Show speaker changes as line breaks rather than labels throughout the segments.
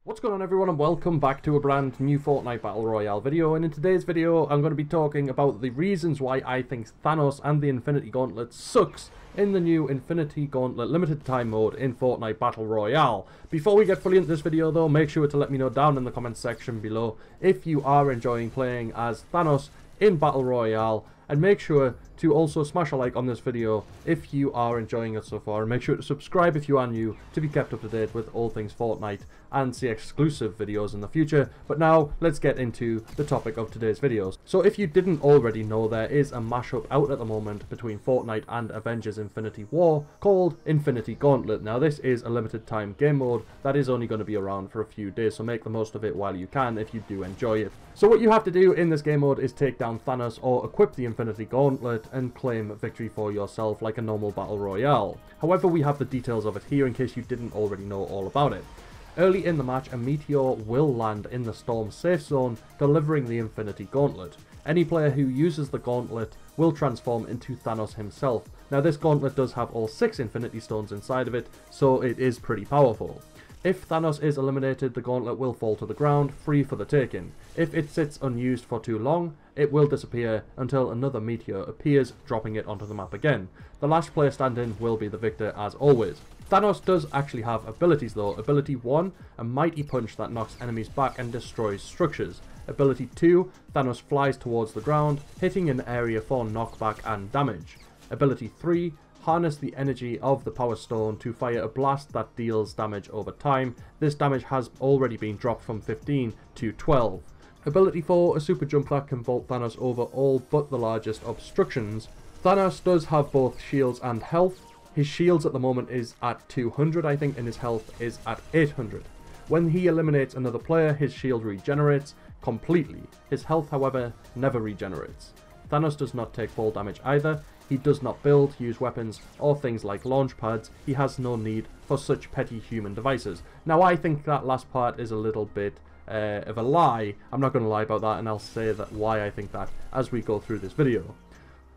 What's going on, everyone, and welcome back to a brand new Fortnite Battle Royale video. And in today's video I'm going to be talking about the reasons why I think Thanos and the Infinity Gauntlet sucks in the new Infinity Gauntlet limited time mode in Fortnite Battle Royale. Before we get fully into this video though, make sure to let me know down in the comments section below if you are enjoying playing as Thanos in Battle Royale, and make sure to also smash a like on this video if you are enjoying it so far, and make sure to subscribe if you are new to be kept up to date with all things Fortnite and see exclusive videos in the future. But now let's get into the topic of today's videos. So if you didn't already know, there is a mashup out at the moment between Fortnite and Avengers Infinity War called Infinity Gauntlet. Now this is a limited time game mode that is only going to be around for a few days, so make the most of it while you can if you do enjoy it. So what you have to do in this game mode is take down Thanos or equip the Infinity Gauntlet and claim victory for yourself like a normal battle royale. However, we have the details of it here in case you didn't already know all about it. Early in the match, a meteor will land in the storm safe zone, delivering the Infinity Gauntlet. Any player who uses the gauntlet will transform into Thanos himself. Now this gauntlet does have all 6 Infinity Stones inside of it, so it is pretty powerful. If Thanos is eliminated, the gauntlet will fall to the ground, free for the taking. If it sits unused for too long, it will disappear until another meteor appears, dropping it onto the map again. The last player standing will be the victor as always. Thanos does actually have abilities though. Ability 1, a mighty punch that knocks enemies back and destroys structures. Ability 2, Thanos flies towards the ground, hitting an area for knockback and damage. Ability 3, harness the energy of the power stone to fire a blast that deals damage over time. This damage has already been dropped from 15 to 12. Ability 4, a super jump that can vault Thanos over all but the largest obstructions. Thanos does have both shields and health. His shields at the moment is at 200 I think, and his health is at 800. When he eliminates another player, his shield regenerates completely. His health, however, never regenerates. Thanos does not take fall damage either. He does not build, use weapons, or things like launch pads. He has no need for such petty human devices. Now I think that last part is a little bit of a lie. I'm not going to lie about that, and I'll say that why I think that as we go through this video.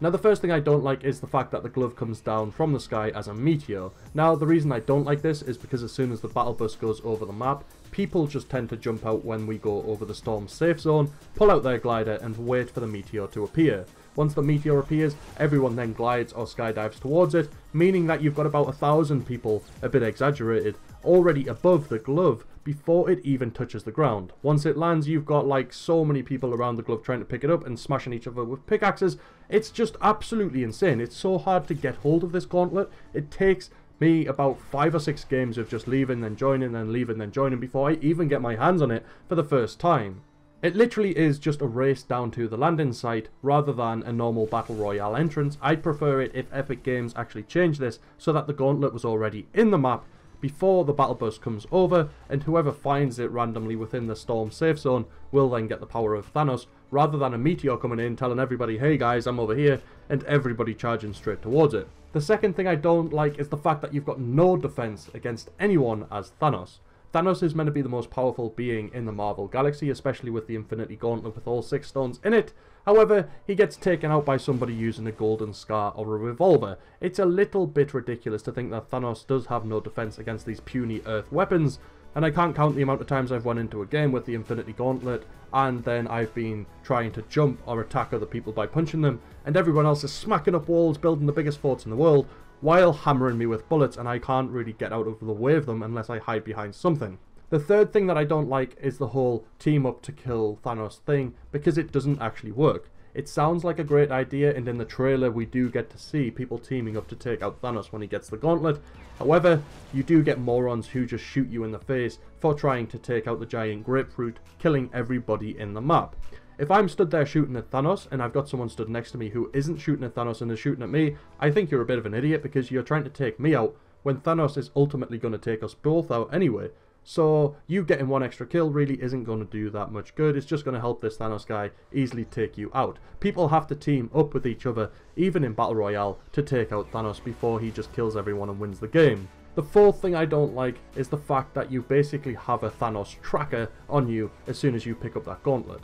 Now the first thing I don't like is the fact that the glove comes down from the sky as a meteor. Now the reason I don't like this is because as soon as the battle bus goes over the map, people just tend to jump out when we go over the storm safe zone, pull out their glider and wait for the meteor to appear. Once the meteor appears, everyone then glides or skydives towards it, meaning that you've got about 1,000 people, a bit exaggerated, already above the glove before it even touches the ground. Once it lands, you've got like so many people around the glove trying to pick it up and smashing each other with pickaxes. It's just absolutely insane. It's so hard to get hold of this gauntlet. It takes me about 5 or 6 games of just leaving then joining then leaving then joining before I even get my hands on it for the first time. It literally is just a race down to the landing site rather than a normal Battle Royale entrance. I'd prefer it if Epic Games actually changed this so that the gauntlet was already in the map before the battle bus comes over, and whoever finds it randomly within the storm safe zone will then get the power of Thanos, rather than a meteor coming in telling everybody, hey guys, I'm over here, and everybody charging straight towards it. The second thing I don't like is the fact that you've got no defense against anyone as Thanos. Thanos is meant to be the most powerful being in the Marvel Galaxy, especially with the Infinity Gauntlet with all 6 stones in it. However, he gets taken out by somebody using a golden scar or a revolver. It's a little bit ridiculous to think that Thanos does have no defense against these puny earth weapons, and I can't count the amount of times I've run into a game with the Infinity Gauntlet and then I've been trying to jump or attack other people by punching them, and everyone else is smacking up walls, building the biggest forts in the world, while hammering me with bullets, and I can't really get out of the way of them unless I hide behind something. The third thing that I don't like is the whole team up to kill Thanos thing, because it doesn't actually work. It sounds like a great idea, and in the trailer we do get to see people teaming up to take out Thanos when he gets the gauntlet. However, you do get morons who just shoot you in the face for trying to take out the giant grapefruit, killing everybody in the map. If I'm stood there shooting at Thanos and I've got someone stood next to me who isn't shooting at Thanos and is shooting at me, I think you're a bit of an idiot because you're trying to take me out when Thanos is ultimately going to take us both out anyway. So you getting one extra kill really isn't going to do that much good. It's just going to help this Thanos guy easily take you out. People have to team up with each other, even in Battle Royale, to take out Thanos before he just kills everyone and wins the game. The fourth thing I don't like is the fact that you basically have a Thanos tracker on you as soon as you pick up that gauntlet.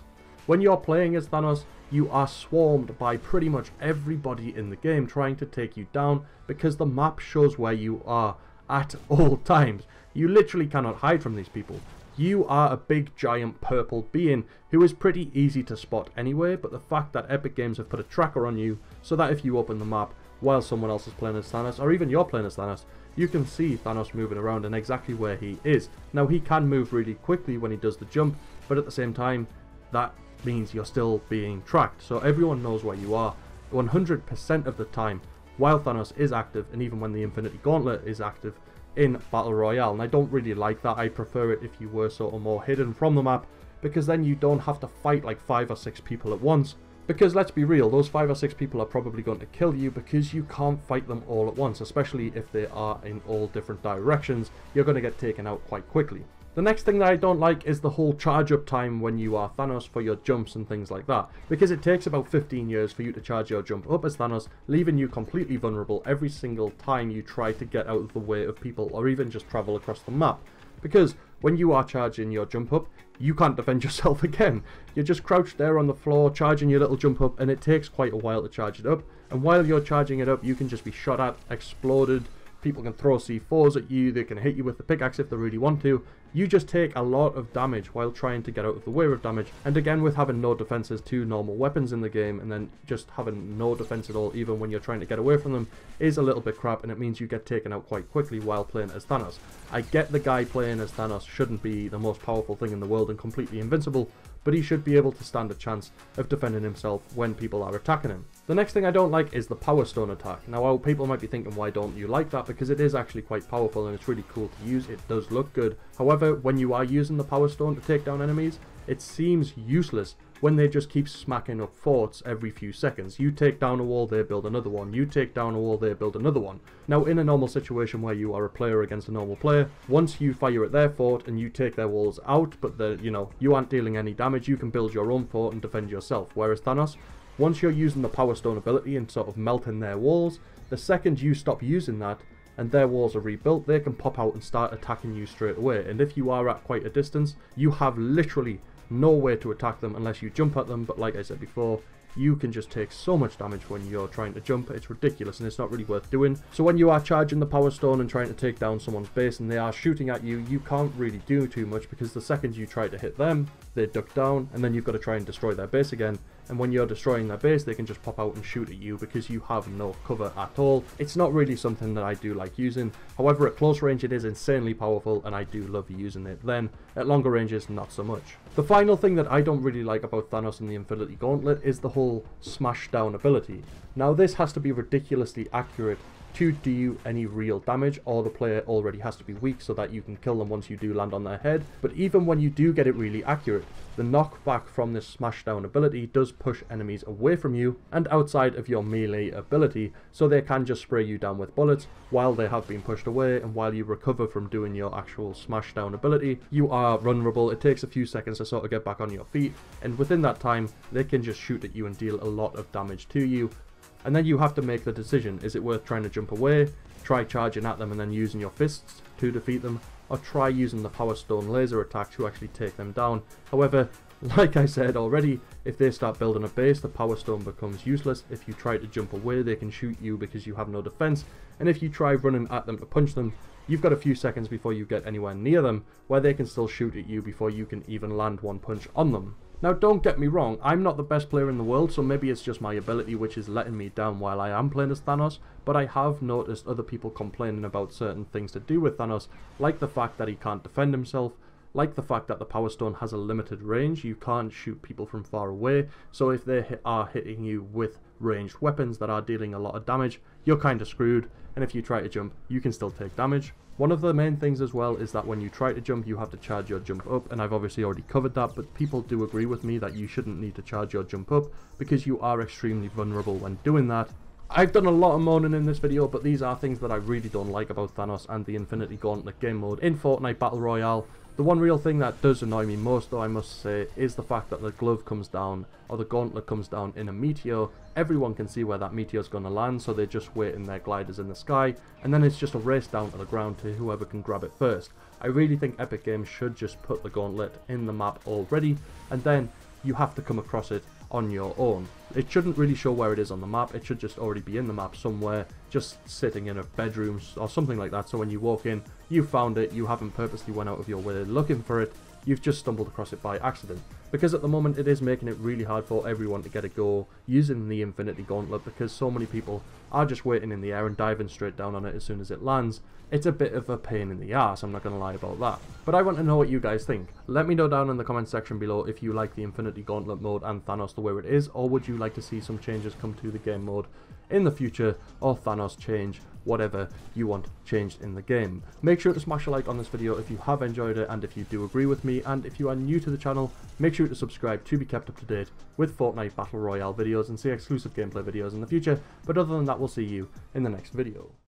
When you're playing as Thanos, you are swarmed by pretty much everybody in the game trying to take you down because the map shows where you are at all times. You literally cannot hide from these people. You are a big giant purple being who is pretty easy to spot anyway, but the fact that Epic Games have put a tracker on you so that if you open the map while someone else is playing as Thanos, or even you're playing as Thanos, you can see Thanos moving around and exactly where he is. Now, he can move really quickly when he does the jump, but at the same time, that means you're still being tracked. So everyone knows where you are 100% of the time while Thanos is active, and even when the Infinity Gauntlet is active in Battle Royale. And I don't really like that. I prefer it if you were sort of more hidden from the map, because then you don't have to fight like 5 or 6 people at once. Because let's be real, those 5 or 6 people are probably going to kill you because you can't fight them all at once, especially if they are in all different directions. You're going to get taken out quite quickly. The next thing that I don't like is the whole charge up time when you are Thanos for your jumps and things like that, because it takes about 15 years for you to charge your jump up as Thanos, leaving you completely vulnerable every single time you try to get out of the way of people or even just travel across the map. Because when you are charging your jump up, you can't defend yourself again. You're just crouched there on the floor charging your little jump up, and it takes quite a while to charge it up. And while you're charging it up, you can just be shot at, exploded. People can throw C4s at you, they can hit you with the pickaxe if they really want to. You just take a lot of damage while trying to get out of the way of damage. And again, with having no defenses to normal weapons in the game, and then just having no defense at all even when you're trying to get away from them, is a little bit crap, and it means you get taken out quite quickly while playing as Thanos. I get the guy playing as Thanos shouldn't be the most powerful thing in the world and completely invincible, but he should be able to stand a chance of defending himself when people are attacking him. The next thing I don't like is the Power Stone attack. Now, people might be thinking, why don't you like that? Because it is actually quite powerful and it's really cool to use. It does look good. However, when you are using the Power Stone to take down enemies, it seems useless when they just keep smacking up forts every few seconds. You take down a wall, they build another one. You take down a wall, they build another one. Now, in a normal situation where you are a player against a normal player, once you fire at their fort and you take their walls out, but you aren't dealing any damage, you can build your own fort and defend yourself. Whereas Thanos, once you're using the Power Stone ability and sort of melting their walls, the second you stop using that and their walls are rebuilt, they can pop out and start attacking you straight away. And if you are at quite a distance, you have literally no way to attack them unless you jump at them. But like I said before, you can just take so much damage when you're trying to jump. It's ridiculous and it's not really worth doing. So when you are charging the Power Stone and trying to take down someone's base and they are shooting at you, you can't really do too much, because the second you try to hit them, they duck down, and then you've got to try and destroy their base again. And when you're destroying their base, they can just pop out and shoot at you because you have no cover at all. It's not really something that I do like using. However, at close range it is insanely powerful and I do love using it. Then at longer ranges, not so much. The final thing that I don't really like about Thanos and the Infinity Gauntlet is the whole smash down ability. Now, this has to be ridiculously accurate to do any real damage, or the player already has to be weak so that you can kill them once you do land on their head. But even when you do get it really accurate, the knockback from this smashdown ability does push enemies away from you and outside of your melee ability, so they can just spray you down with bullets while they have been pushed away. And while you recover from doing your actual smashdown ability, you are vulnerable. It takes a few seconds to sort of get back on your feet, and within that time they can just shoot at you and deal a lot of damage to you. And then you have to make the decision, is it worth trying to jump away, try charging at them and then using your fists to defeat them, or try using the Power Stone laser attack to actually take them down. However, like I said already, if they start building a base, the Power Stone becomes useless. If you try to jump away, they can shoot you because you have no defense, and if you try running at them to punch them, you've got a few seconds before you get anywhere near them, where they can still shoot at you before you can even land one punch on them. Now, don't get me wrong, I'm not the best player in the world, so maybe it's just my ability which is letting me down while I am playing as Thanos, but I have noticed other people complaining about certain things to do with Thanos, like the fact that he can't defend himself, like the fact that the Power Stone has a limited range. You can't shoot people from far away, so if they are hitting you with ranged weapons that are dealing a lot of damage, you're kind of screwed, and if you try to jump, you can still take damage. One of the main things as well is that when you try to jump, you have to charge your jump up, and I've obviously already covered that, but people do agree with me that you shouldn't need to charge your jump up because you are extremely vulnerable when doing that. I've done a lot of moaning in this video, but these are things that I really don't like about Thanos and the Infinity Gauntlet game mode in Fortnite Battle Royale. The one real thing that does annoy me most, though, I must say, is the fact that the glove comes down, or the gauntlet comes down in a meteor. Everyone can see where that meteor's going to land, so they just wait in their gliders in the sky, and then it's just a race down to the ground to whoever can grab it first. I really think Epic Games should just put the gauntlet in the map already, and then you have to come across it on your own. It shouldn't really show where it is on the map, it should just already be in the map somewhere, just sitting in a bedroom or something like that, so when you walk in, you found it, you haven't purposely went out of your way looking for it, you've just stumbled across it by accident. Because at the moment it is making it really hard for everyone to get a go using the Infinity Gauntlet, because so many people are just waiting in the air and diving straight down on it as soon as it lands. It's a bit of a pain in the ass, I'm not going to lie about that. But I want to know what you guys think. Let me know down in the comment section below if you like the Infinity Gauntlet mode and Thanos the way it is, or would you like to see some changes come to the game mode in the future, or Thanos change, whatever you want changed in the game. Make sure to smash a like on this video if you have enjoyed it and if you do agree with me, and if you are new to the channel, make sure to subscribe to be kept up to date with Fortnite Battle Royale videos and see exclusive gameplay videos in the future. But other than that, we'll see you in the next video.